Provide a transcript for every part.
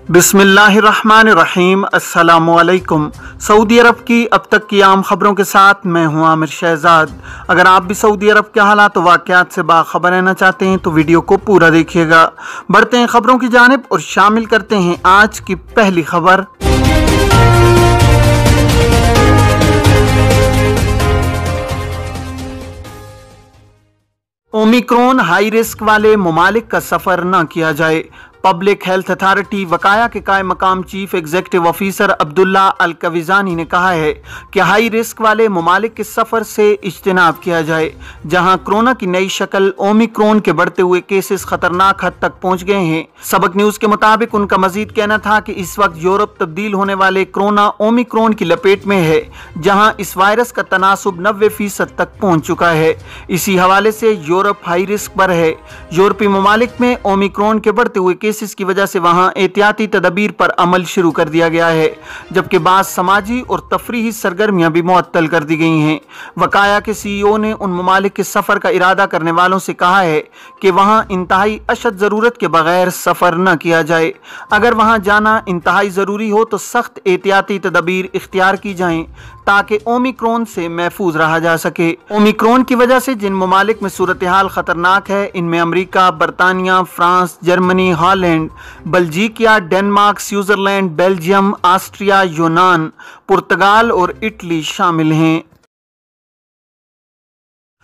बिस्मिल्लाहिर्रहमानिर्रहीम। अस्सलामुअलैकुम। सऊदी अरब की अब तक की आम खबरों के साथ मैं हूं आमिर शहजाद। अगर आप भी सऊदी अरब के हालात वाक़यात से बाखबर रहना चाहते हैं तो वीडियो को पूरा देखिएगा। बढ़ते हैं खबरों की जानिब और शामिल करते हैं आज की पहली खबर। ओमिक्रॉन हाई रिस्क वाले ममालिक का सफ़र न किया जाए। पब्लिक हेल्थ अथॉरिटी वकाया के कायम मकाम चीफ एग्जीक्यूटिव ऑफिसर अब्दुल्ला अल कविजानी ने कहा है कि हाई रिस्क वाले ममालिक के सफ़र से इज्तनाब किया जाए जहां कोरोना की नई शक्ल ओमिक्रॉन के बढ़ते हुए केसेस खतरनाक हद तक पहुंच गए हैं। सबक न्यूज़ के मुताबिक उनका मजीद कहना था कि इस वक्त यूरोप तब्दील होने वाले कोरोना ओमिक्रॉन की लपेट में है जहां इस वायरस का तनासुब 90% तक पहुंच चुका है। इसी हवाले से यूरोप हाई रिस्क पर है। यूरोपीय ममालिक में ओमिक्रॉन के बढ़ते हुए केसेस की वजह से वहां एहतियाती तदबीर पर अमल शुरू कर दिया गया है, जबकि बाज़ समाजी और तफरीही सरगर्मियां भी मुअत्तल कर दी गई हैं। वकाया के CEO ने उन ममालिक के सफ़र का इरादा करने वालों से कहा है कि वहां इंतहाई अशद ज़रूरत के बगैर सफ़र न किया जाए। अगर वहां जाना इंतहाई ज़रूरी हो तो सख्त एहतियाती तदबीर इख्तियार की जाएं ताकि ओमिक्रॉन से महफूज रहा जा सके। ओमिक्रॉन की वजह से जिन ममालिक में सूरत हाल खतरनाक है इनमें अमरीका, बरतानिया, फ्रांस, जर्मनी, हॉलैंड, बल्जिकिया, डेनमार्क, स्विट्जरलैंड, बेल्जियम, ऑस्ट्रिया, यूनान, पुर्तगाल और इटली शामिल हैं।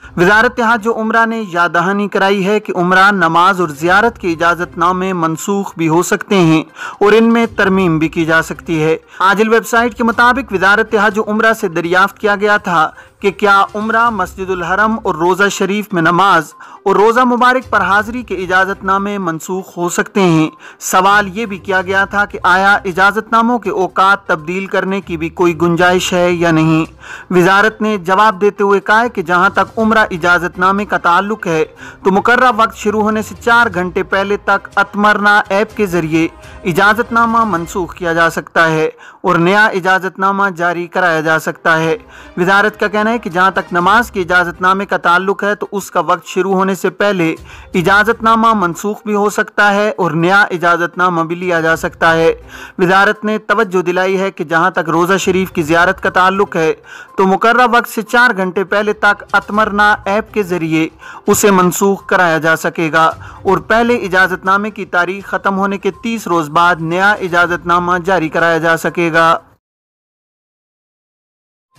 वज़ारत हज और उम्रा ने याद दहानी कराई है कि उम्रा, नमाज और ज़ियारत के इजाज़तनामे मनसूख भी हो सकते हैं और इनमें तरमीम भी की जा सकती है। आजिल वेबसाइट के मुताबिक वज़ारत हज और उम्रा से दरियाफ्त किया गया था कि क्या उम्रा, मस्जिदुल हरम और रोज़ा शरीफ में नमाज और रोज़ा मुबारक पर हाज़िरी के इजाज़तनामे मनसूख हो सकते हैं। सवाल ये भी किया गया था कि आया इजाज़तनामों के औकात तब्दील करने की भी कोई गुंजाइश है या नहीं। वज़ारत ने जवाब देते हुए कहा कि जहाँ तक उम्रा इजाज़तनामे का ताल्लुक है तो मुकर्रर वक्त शुरू होने से 4 घंटे पहले तक अतमरना ऐप के ज़रिए इजाज़तनामा मनसूख किया जा सकता है और नया इजाज़तनामा जारी कराया जा सकता है। वज़ारत का कहना है कि जहाँ तक नमाज के इजाज़तनामे का ताल्लुक है तो उसका वक्त शुरू होने से पहले इजाज़तनामा मनसूख भी हो सकता है और नया इजाज़तनामा भी लिया जा सकता है। वज़ारत ने तवज्जो दिलाई है कि जहाँ तक रोज़ा शरीफ की ज़ियारत का ताल्लुक है तो मुकर्रर वक्त से 4 घंटे पहले तक अतमरना ऐप के ज़रिए उसे मनसूख कराया जा सकेगा और पहले इजाज़तनामे की तारीख ख़त्म होने के 30 रोज़ बाद नया इजाज़तनामा जारी कराया जा सकेगा।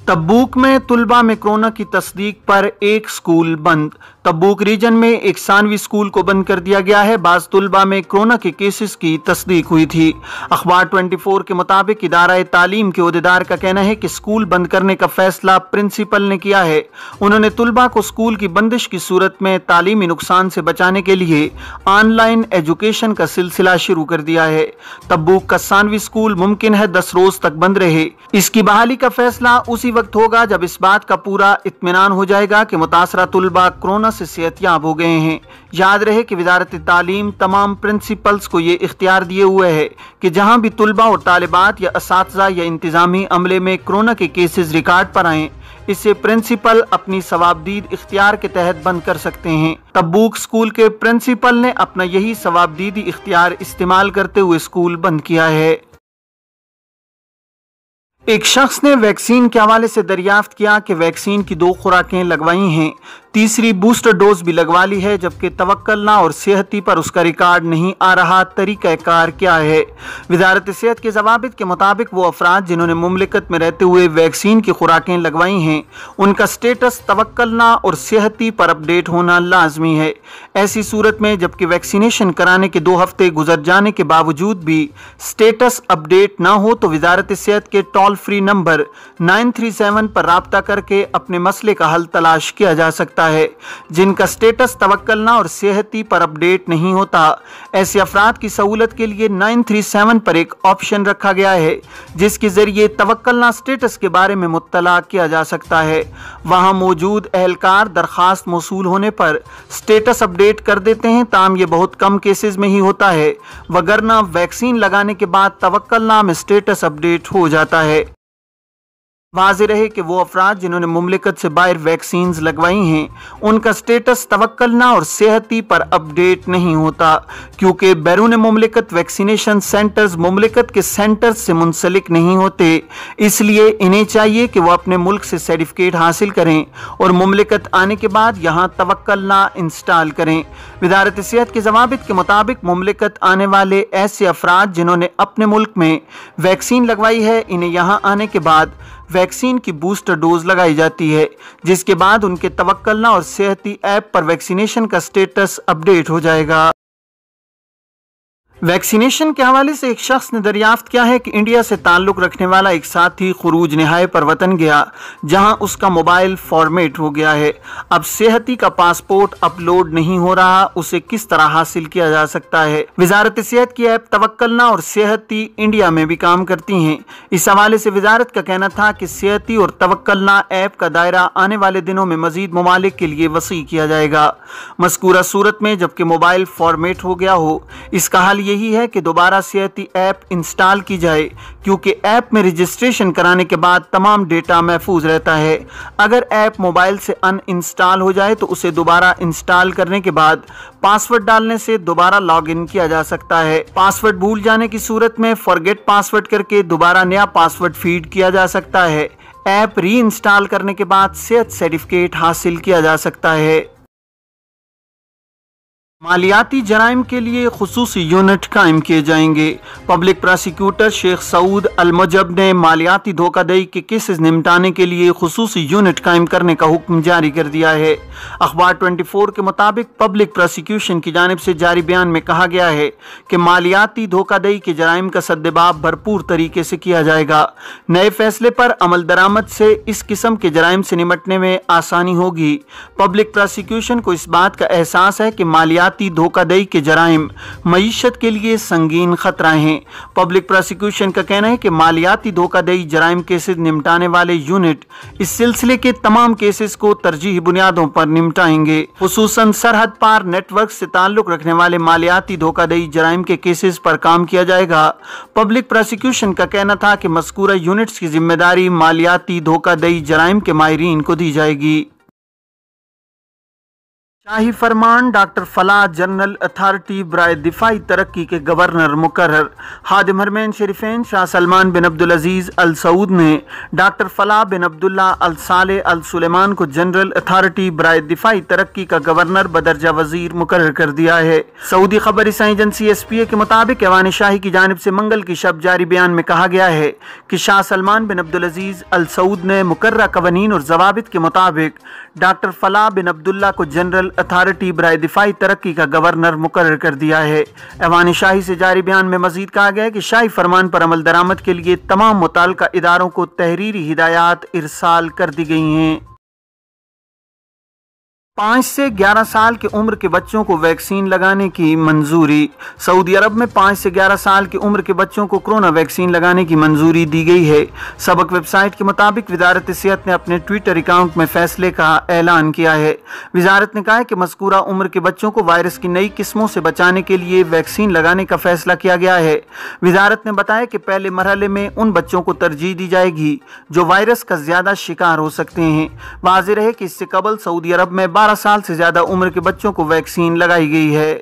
तब्बूक में तुलबा में कोरोना की तस्दीक पर एक स्कूल बंद। तब्बूक रीजन में एक सानवी स्कूल को बंद कर दिया गया है। बाज़ तुलबा में कोरोना के केसेस की तस्दीक हुई थी। अखबार 24 के मुताबिक इदारा तालीम के ओहदेदार का कहना है कि स्कूल बंद करने का फैसला प्रिंसिपल ने किया है। उन्होंने तुलबा को स्कूल की बंदिश की सूरत में तालीमी नुकसान से बचाने के लिए ऑनलाइन एजुकेशन का सिलसिला शुरू कर दिया है। तब्बूक का सानवी स्कूल मुमकिन है 10 रोज तक बंद रहे। इसकी बहाली का फैसला उसी वक्त होगा जब इस बात का पूरा इत्मीनान हो जाएगा कि मुतासरा तुलबा कोरोना से सेहतयाब हो गए हैं। याद रहे कि वज़ारत तालीम तमाम प्रिंसिपल्स को ये इख्तियार दिए हुए है कि जहां भी तुलबा और तालिबात या असातिज़ा या इंतज़ामी अमले में कोरोना के केसेस रिकॉर्ड पर आएँ इसे प्रिंसिपल अपनी सवाबदीद इख्तियार के तहत बंद कर सकते हैं। तब्बूक स्कूल के प्रिंसिपल ने अपना यही सवाबदीदी इख्तियार इस्तेमाल करते हुए स्कूल बंद किया है। एक शख्स ने वैक्सीन के हवाले से दरियाफ्त किया कि वैक्सीन की 2 खुराकें लगवाई हैं, तीसरी बूस्टर डोज भी लगवा ली है, जबकि तवक्कलना और सेहती पर उसका रिकॉर्ड नहीं आ रहा। तरीक़ाकार क्या है? वज़ारत सेहत के ज़वाबित के मुताबिक वो अफराद जिन्होंने मुमलिकत में रहते हुए वैक्सीन की खुराकें लगवाई हैं उनका स्टेटस तवक्कलना और सेहती पर अपडेट होना लाजमी है। ऐसी सूरत में जबकि वैक्सीनेशन कराने के 2 हफ्ते गुजर जाने के बावजूद भी स्टेटस अपडेट ना हो तो वज़ारत सेहत के टोल फ्री नंबर 937 पर राब्ता करके अपने मसले का हल तलाश किया जा सकता है। जिनका स्टेटस तवक्कलना और सेहती पर अपडेट नहीं होता, ऐसे अफराद की सहूलत के लिए 937 पर एक ऑप्शन रखा गया है जिसके जरिए तवक्कलना स्टेटस के बारे में मुत्तला किया जा सकता है। वहां मौजूद एहलकार दरखास्त मौसूल होने पर स्टेटस अपडेट कर देते हैं, ताम ये बहुत कम केसेस में ही होता है, वगरना वैक्सीन लगाने के बाद तवक्कलना में स्टेटस अपडेट हो जाता है। वाज़ेह रहे कि वो अफराद जिन्होंने मुमलिकत से बाहर वैक्सीन लगवाई हैं उनका स्टेटस तवक्कलना और सेहती पर अपडेट नहीं होता, क्योंकि बैरून मुमलिकत वैक्सीनेशन सेंटर्स मुमलिकत के सेंटर्स से मुंसलिक नहीं होते। इसलिए इन्हें चाहिए कि वो अपने मुल्क से सर्टिफिकेट हासिल करें और मुमलिकत आने के बाद यहाँ तवक्कलना इंस्टॉल करें। वज़ारत सेहत के ज़वाबित के मुताबिक मुमलिकत आने वाले ऐसे अफराद जिन्होंने अपने मुल्क में वैक्सीन लगवाई है इन्हें यहाँ आने के बाद वैक्सीन की बूस्टर डोज लगाई जाती है, जिसके बाद उनके तवक्कलना और सेहती ऐप पर वैक्सीनेशन का स्टेटस अपडेट हो जाएगा। वैक्सीनेशन के हवाले से एक शख्स ने दरियाफ्त किया है कि इंडिया से ताल्लुक़ रखने वाला एक साथी खुरूज निहाय पर वतन गया, जहां उसका मोबाइल फॉर्मेट हो गया है। अब सेहती का पासपोर्ट अपलोड नहीं हो रहा, उसे किस तरह हासिल किया जा सकता है? वजारत सेहत की ऐप तवक्कलना और सेहती इंडिया में भी काम करती हैं। इस हवाले से वजारत का कहना था कि सेहती और तवक्कलना ऐप का दायरा आने वाले दिनों में मजीद ममालिक के लिए वसी किया जाएगा। मज़कूरा सूरत में जबकि मोबाइल फॉर्मेट हो गया हो, इसका हल यही है कि दोबारा सेहती ऐप इंस्टॉल की जाए, क्योंकि ऐप में रजिस्ट्रेशन कराने के बाद तमाम डेटा महफूज रहता है। अगर ऐप मोबाइल से अनइंस्टॉल हो जाए तो उसे दोबारा इंस्टॉल करने के बाद पासवर्ड डालने से दोबारा लॉगिन किया जा सकता है। पासवर्ड भूल जाने की सूरत में फॉरगेट पासवर्ड करके दोबारा नया पासवर्ड फीड किया जा सकता है। ऐप री इंस्टॉल करने के बाद सेहत सर्टिफिकेट हासिल किया जा सकता है। मालियाती जराइम के लिए खुसूसी यूनिट कायम किए जाएंगे। पब्लिक प्रोसिक्यूटर शेख सऊद अल मुजब ने मालियाती धोखाधड़ी के केसेस निपटाने के लिए खुसूसी यूनिट कायम करने का हुक्म जारी कर दिया है। अखबार 24 के मुताबिक पब्लिक प्रोसिक्यूशन की जानिब से जारी बयान में कहा गया है कि मालियाती धोखाधड़ी के जराइम का सद्देबाब भरपूर तरीके से किया जाएगा। नए फैसले पर अमल दरामद से इस किस्म के जराइम से निपटने में आसानी होगी। पब्लिक प्रोसिक्यूशन को इस बात का एहसास है कि मालियाती धोखाधड़ी के जराइम मईशत के लिए संगीन खतरा हैं। पब्लिक प्रोसिक्यूशन का कहना है कि मालियाती धोखाधड़ी जराइम केसेस निपटाने वाले यूनिट इस सिलसिले के तमाम केसेस को तरजीही बुनियादों पर निपटाएंगे। खुसूसन सरहद पार नेटवर्क से ताल्लुक रखने वाले मालियाती धोखाधड़ी जराइम के केसेस पर काम किया जाएगा। पब्लिक प्रोसिक्यूशन का कहना था कि मज़कूरा यूनिट्स की जिम्मेदारी मालियाती धोखाधड़ी जराइम के माहिरीन को दी जाएगी। शाही फरमान डॉक्टर फलाह जनरल अथॉरिटी बराए दिफाई तरक्की के गवर्नर मुकर्रर। खादिम हरमैन शरीफैन शाह सलमान बिन अब्दुल अजीज़ अल सऊद ने डॉक्टर फलाह बिन अब्दुल्ला अल साले अल सुलेमान को जनरल अथॉरिटी बराए दिफाई तरक्की का गवर्नर बदरजा वजीर मुकर्रर कर दिया है। सऊदी खबर रसाई एजेंसी SPA के मुताबिक ऐवान शाही की जानिब से मंगल की शब जारी बयान में कहा गया है कि शाह सलमान बिन अब्दुल अजीज़ अल सऊद ने मुकर्ररा कवानीन और ज़वाबित के मुताबिक डॉक्टर फलाह बिन अब्दुल्ला को जनरल अथॉरिटी बराए दिफाई तरक्की का गवर्नर मुकर्रर कर दिया है। ऐवान शाही से जारी बयान में मजीद कहा गया है कि शाही फरमान पर अमल दरामद के लिए तमाम मुताल्लिका इदारों को तहरीरी हिदायत इरसाल कर दी गई हैं। 5 से 11 साल की उम्र के बच्चों को वैक्सीन लगाने की मंजूरी। सऊदी अरब में 5 से 11 साल की उम्र के बच्चों को कोरोना वैक्सीन लगाने की मंजूरी दी गई है। सबक वेबसाइट के मुताबिक वजारत सेहत ने अपने ट्विटर अकाउंट में फैसले का ऐलान किया है। वजारत ने कहा है कि मज़कूरा उम्र के बच्चों को वायरस की नई किस्मों से बचाने के लिए वैक्सीन लगाने का फैसला किया गया है। वजारत ने बताया कि पहले मरहले में उन बच्चों को तरजीह दी जाएगी जो वायरस का ज़्यादा शिकार हो सकते हैं। वाज़ेह रहे कि इससे कबल सऊदी अरब में 12 साल से ज्यादा उम्र के बच्चों को वैक्सीन लगाई गई है।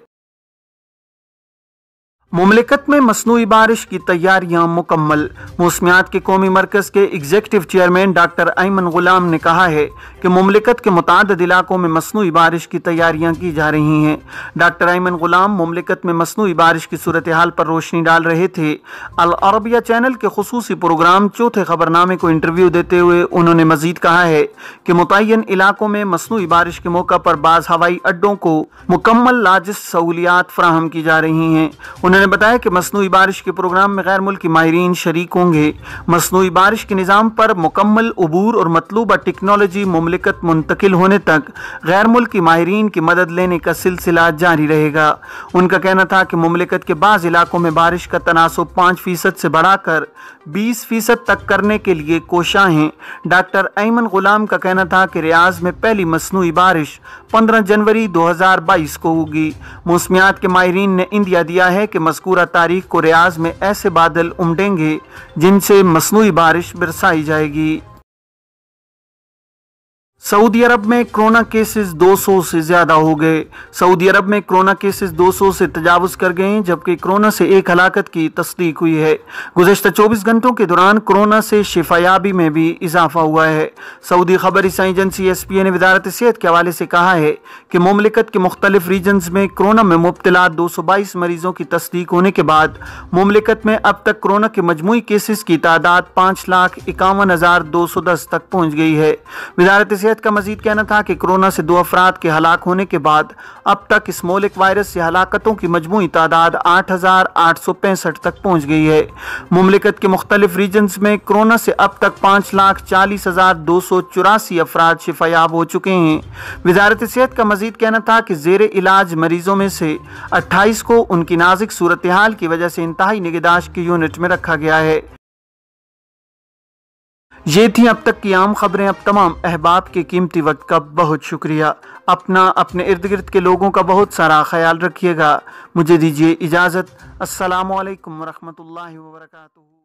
मुमलिकत में मसनूई बारिश की तैयारियां मुकम्मल। मौसमियात के कौमी मरकज़ के एग्जीक्यूटिव चेयरमैन डॉक्टर अयमन गुलाम ने कहा है कि मुमलिकत के मुतादिद इलाकों में मसनूई बारिश की तैयारियां की जा रही हैं। डॉक्टर अयमन गुलाम मुमलिकत में मसनूई बारिश की सूरत हाल पर रोशनी डाल रहे थे। अल अरबिया चैनल के खुसूसी प्रोग्राम चौथे खबरनामे को इंटरव्यू देते हुए उन्होंने मजीद कहा है कि मुतय्यन इलाकों में मसनूई बारिश के मौका पर बाज़ हवाई अड्डों को मुकम्मल लाजिस सहूलियात फराहम की जा रही हैं। उन्होंने बताया कि मसनूई बारिश के प्रोग्राम में गैर मुल्की माहिरीन शरीक होंगे। मसनूई बारिश के निज़ाम पर मुकम्मल उबूर और मतलूबा टेक्नोलॉजी मुमलिकत मुंतकिल होने तक गैर मुल्की माहिरीन की मदद लेने का सिलसिला जारी रहेगा। उनका कहना था कि मुमलिकत के बाज़ इलाकों में बारिश का तनासुब 5% से बढ़ाकर 20% तक करने के लिए कोशा हैं। डॉक्टर अयमन गुलाम का कहना था कि रियाज में पहली मसनूई बारिश 15 जनवरी 2022 को होगी। मौसमियात के माहिरीन ने इंदिया दिया है कि मज़कूरा तारीख को रियाज में ऐसे बादल उमड़ेंगे जिनसे मसनूई बारिश बरसाई जाएगी। सऊदी अरब में कोरोना केसेस 200 से ज्यादा हो गए। सऊदी अरब में कोरोना केसेस 200 से तजावुज कर गए हैं, जबकि कोरोना से एक हलाकत की तस्दीक हुई है। गुज़श्ता 24 घंटों के दौरान कोरोना से शिफायाबी में भी इजाफा हुआ है। सऊदी खबर रसाई एजेंसी SPA ने वजारत सेहत के हवाले से कहा है कि मुमलिकत के मुख्तलिफ रीजन्स में कोरोना में मुब्तला 222 मरीजों की तस्दीक होने के बाद मुमलिकत में अब तक कोरोना के मजमूई केसेस की तादाद 5,51,210 तक पहुँच गई है। वजारत सेहत का मजीद कहना था कि कोरोना से 2 अफराद के हलाक होने के बाद अब तक इस मौलिक वायरस से हलाकतों की मजमूई तादाद 8,865 तक पहुँच गई है। मुमलिकत के मुख्तलिफ रीजन्स में कोरोना से अब तक 5,40,284 अफराद शिफायाब हो चुके हैं। वजारत सेहत का मजीद कहना था कि ज़ेरे इलाज मरीजों में से 28 को उनकी नाजुक सूरत हाल की वजह से इंतहाई निगहदाश्त की यूनिट में रखा गया है। ये थी अब तक की आम खबरें। अब तमाम अहबाब के कीमती वक्त का बहुत शुक्रिया। अपना अपने इर्द गिर्द के लोगों का बहुत सारा ख्याल रखिएगा। मुझे दीजिए इजाज़त। अस्सलामु अलैकुम वरहमतुल्लाहि वबरकातुहू।